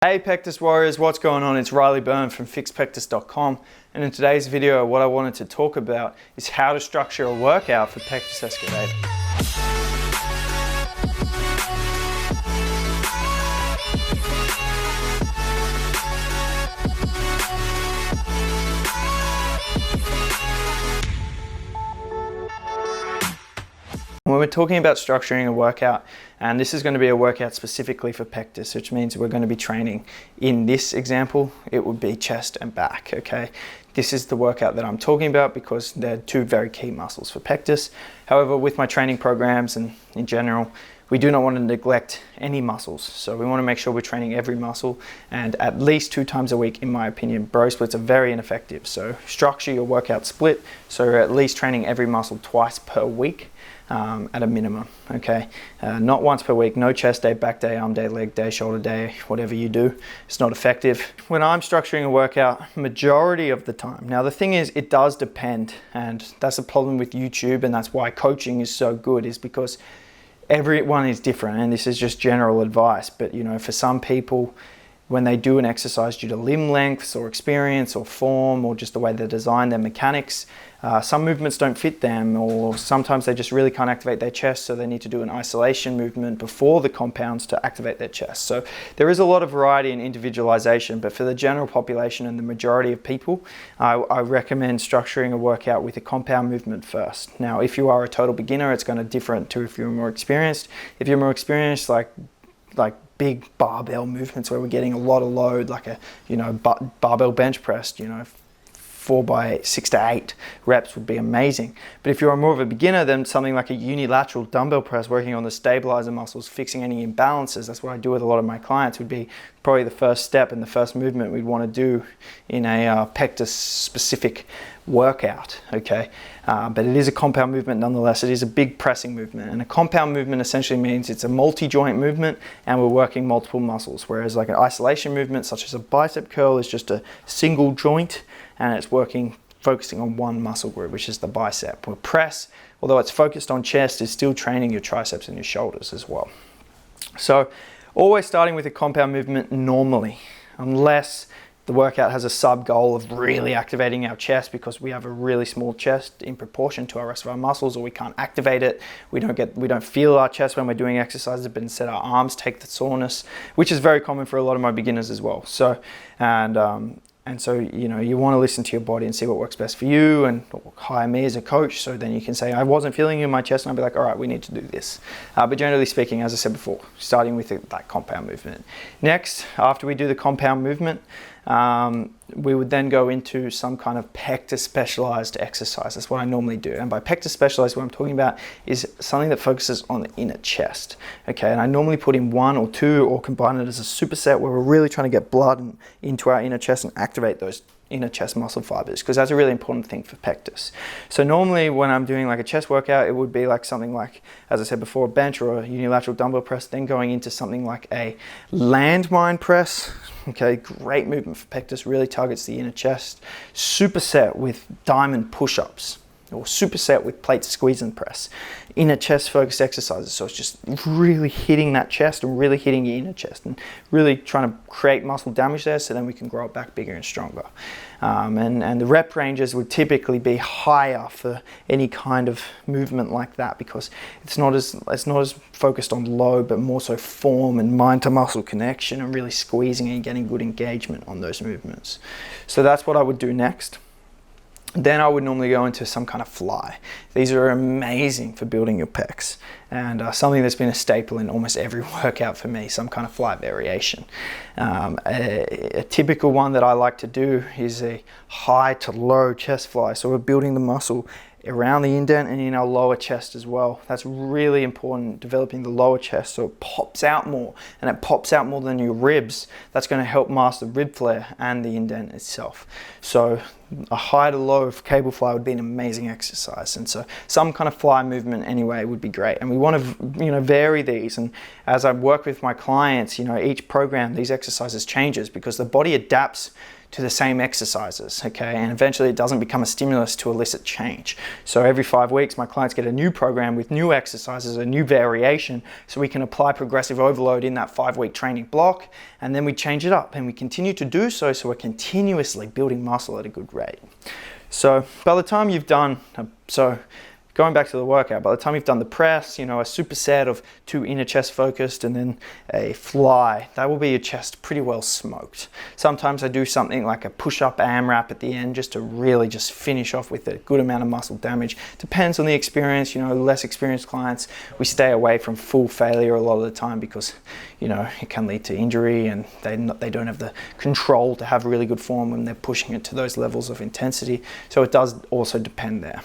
Hey Pectus Warriors, what's going on? It's Byrne from Pectus.com, and in today's video what I wanted to talk about is how to structure a workout for Pectus Excavatum. When we're talking about structuring a workout, and this is going to be a workout specifically for pectus, which means we're going to be training, in this example, it would be chest and back, okay? This is the workout that I'm talking about because they're two very key muscles for pectus. However, with my training programs and in general, we do not want to neglect any muscles. So we want to make sure we're training every muscle, and at least 2 times a week, in my opinion. Bro splits are very ineffective. So structure your workout split, so you're at least training every muscle twice per week. At a minimum, okay? Not once per week, no chest day, back day, arm day, leg day, shoulder day, whatever you do, it's not effective. When I'm structuring a workout, majority of the time, now the thing is, it does depend, and that's a problem with YouTube, and that's why coaching is so good, is because everyone is different, and this is just general advice, but you know, for some people, when they do an exercise due to limb lengths or experience or form or just the way they're designed, their mechanics, some movements don't fit them, or sometimes they just really can't activate their chest, so they need to do an isolation movement before the compounds to activate their chest. So there is a lot of variety and individualization, but for the general population and the majority of people, I recommend structuring a workout with a compound movement first. Now, if you are a total beginner, it's going to differ to if you're more experienced. If you're more experienced, like big barbell movements where we're getting a lot of load, like a barbell bench press, 4 by 6 to 8 reps would be amazing. But if you're more of a beginner, then something like a unilateral dumbbell press, working on the stabilizer muscles, fixing any imbalances, that's what I do with a lot of my clients, would be probably the first step and the first movement we'd want to do in a pectus specific workout, okay? But it is a compound movement nonetheless. It is a big pressing movement, and a compound movement essentially means it's a multi-joint movement and we're working multiple muscles, whereas like an isolation movement such as a bicep curl is just a single joint and it's focusing on one muscle group, which is the bicep. Where press, although it's focused on chest, is still training your triceps and your shoulders as well. So always starting with a compound movement normally, unless the workout has a sub goal of really activating our chest because we have a really small chest in proportion to our rest of our muscles, or we can't activate it. We don't feel our chest when we're doing exercises, but instead our arms take the soreness, which is very common for a lot of my beginners as well. So, and so, you want to listen to your body and see what works best for you and hire me as a coach. So then you can say, I wasn't feeling it in my chest, and I'll be like, all right, we need to do this. But generally speaking, as I said before, starting with that compound movement. Next, after we do the compound movement, we would then go into some kind of pectus specialized exercise. That's what I normally do. And by pectus specialized, what I'm talking about is something that focuses on the inner chest. Okay, and I normally put in 1 or 2 or combine it as a superset where we're really trying to get blood into our inner chest and activate those inner chest muscle fibers, because that's a really important thing for pectus. So normally when I'm doing like a chest workout, it would be like something like, as I said before, a bench or a unilateral dumbbell press, then going into something like a landmine press. Okay, great movement for pectus, really targets the inner chest. Superset with diamond push-ups, or superset with plate squeeze and press. Inner chest focused exercises, so it's just really hitting that chest and really hitting your inner chest and really trying to create muscle damage there so then we can grow it back bigger and stronger. And the rep ranges would typically be higher for any kind of movement like that, because it's not as focused on load, but more so form and mind to muscle connection and really squeezing and getting good engagement on those movements. So that's what I would do next. Then I would normally go into some kind of fly. These are amazing for building your pecs, and something that's been a staple in almost every workout for me, some kind of fly variation. A typical one that I like to do is a high to low chest fly. So we're building the muscle around the indent and in our lower chest as well. That's really important, developing the lower chest so it pops out more, and it pops out more than your ribs. That's going to help mask the rib flare and the indent itself. So a high to low cable fly would be an amazing exercise, and so some kind of fly movement anyway would be great. And we want to vary these, and as I work with my clients, each program, these exercises changes because the body adapts to the same exercises, okay? And eventually it doesn't become a stimulus to elicit change. So every 5 weeks, my clients get a new program with new exercises, a new variation, so we can apply progressive overload in that 5-week training block, and then we change it up, and we continue to do so, so we're continuously building muscle at a good rate. So by the time you've done, going back to the workout, by the time you've done the press, you know, a superset of 2 inner chest focused and then a fly, that will be your chest pretty well smoked. Sometimes I do something like a push-up AMRAP at the end just to really just finish off with a good amount of muscle damage. Depends on the experience, you know, less experienced clients, we stay away from full failure a lot of the time because, you know, it can lead to injury and they don't have the control to have really good form when they're pushing it to those levels of intensity. So it does also depend there.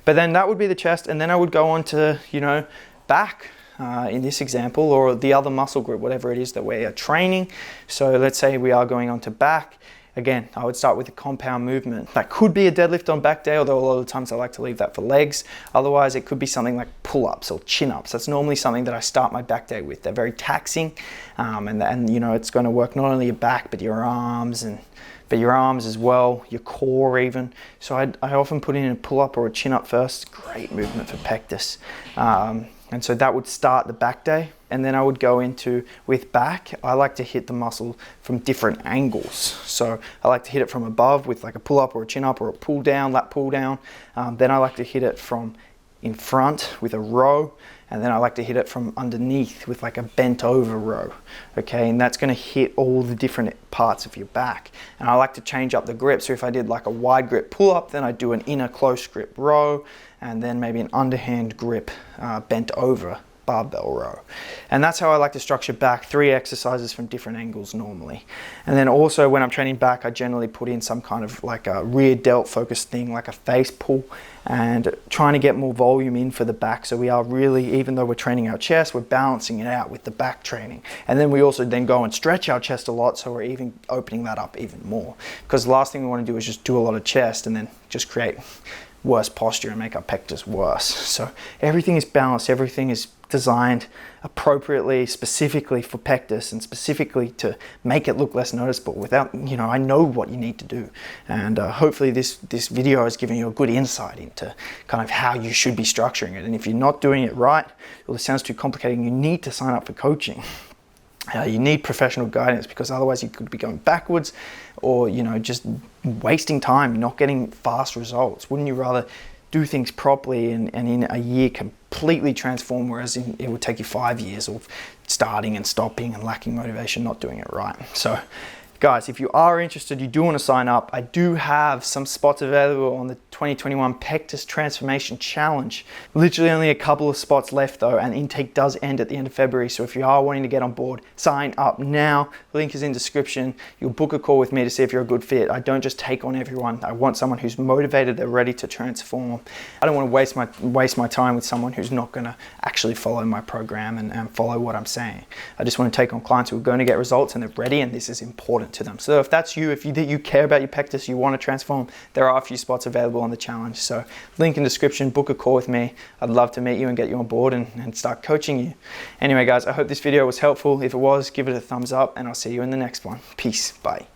But then that would be the chest, and then I would go on to, you know, back in this example, or the other muscle group, whatever it is that we are training. So let's say we are going on to back. Again, I would start with a compound movement. That could be a deadlift on back day, although a lot of the times I like to leave that for legs. Otherwise, it could be something like pull-ups or chin-ups. That's normally something that I start my back day with. They're very taxing, and you know, it's going to work not only your back, but your arms as well, your core even. So I often put in a pull-up or a chin-up first. Great movement for pectus. And so that would start the back day. And then I would go into, with back, I like to hit the muscle from different angles. So I like to hit it from above with like a pull-up or a chin-up or a pull-down, lat pull-down. Then I like to hit it from in front with a row. And then I like to hit it from underneath with like a bent over row, okay? And that's gonna hit all the different parts of your back. And I like to change up the grip. So if I did like a wide grip pull up, then I do an inner close grip row, and then maybe an underhand grip bent over barbell row. And that's how I like to structure back, 3 exercises from different angles normally. And then also when I'm training back, I generally put in some kind of like a rear delt focused thing, like a face pull, and trying to get more volume in for the back. So we are really, even though we're training our chest, we're balancing it out with the back training. And then we also then go and stretch our chest a lot, so we're even opening that up even more. Because the last thing we want to do is just do a lot of chest and then just create worse posture and make our pectus worse. So everything is balanced, everything is designed appropriately, specifically for pectus, and specifically to make it look less noticeable without, you know, I know what you need to do. And hopefully this video has given you a good insight into kind of how you should be structuring it. And if you're not doing it right, or it sounds too complicated, you need to sign up for coaching. You need professional guidance, because otherwise you could be going backwards, or, you know, just wasting time, not getting fast results. Wouldn't you rather do things properly and in a year completely transform, whereas it would take you 5 years of starting and stopping and lacking motivation, not doing it right? So guys, if you are interested, you do want to sign up, I do have some spots available on the 2021 Pectus Transformation Challenge. Literally only a couple of spots left though, and intake does end at the end of February. So if you are wanting to get on board, sign up now. Link is in description. You'll book a call with me to see if you're a good fit. I don't just take on everyone. I want someone who's motivated, they're ready to transform. I don't want to waste my time with someone who's not going to actually follow my program and follow what I'm saying. I just want to take on clients who are going to get results and they're ready, and this is important to them. So if that's you, if you care about your pectus, you want to transform, there are a few spots available on the challenge. So link in description, book a call with me. I'd love to meet you and get you on board and start coaching you. Anyway guys, I hope this video was helpful. If it was, give it a thumbs up, and I'll see you in the next one. Peace, bye.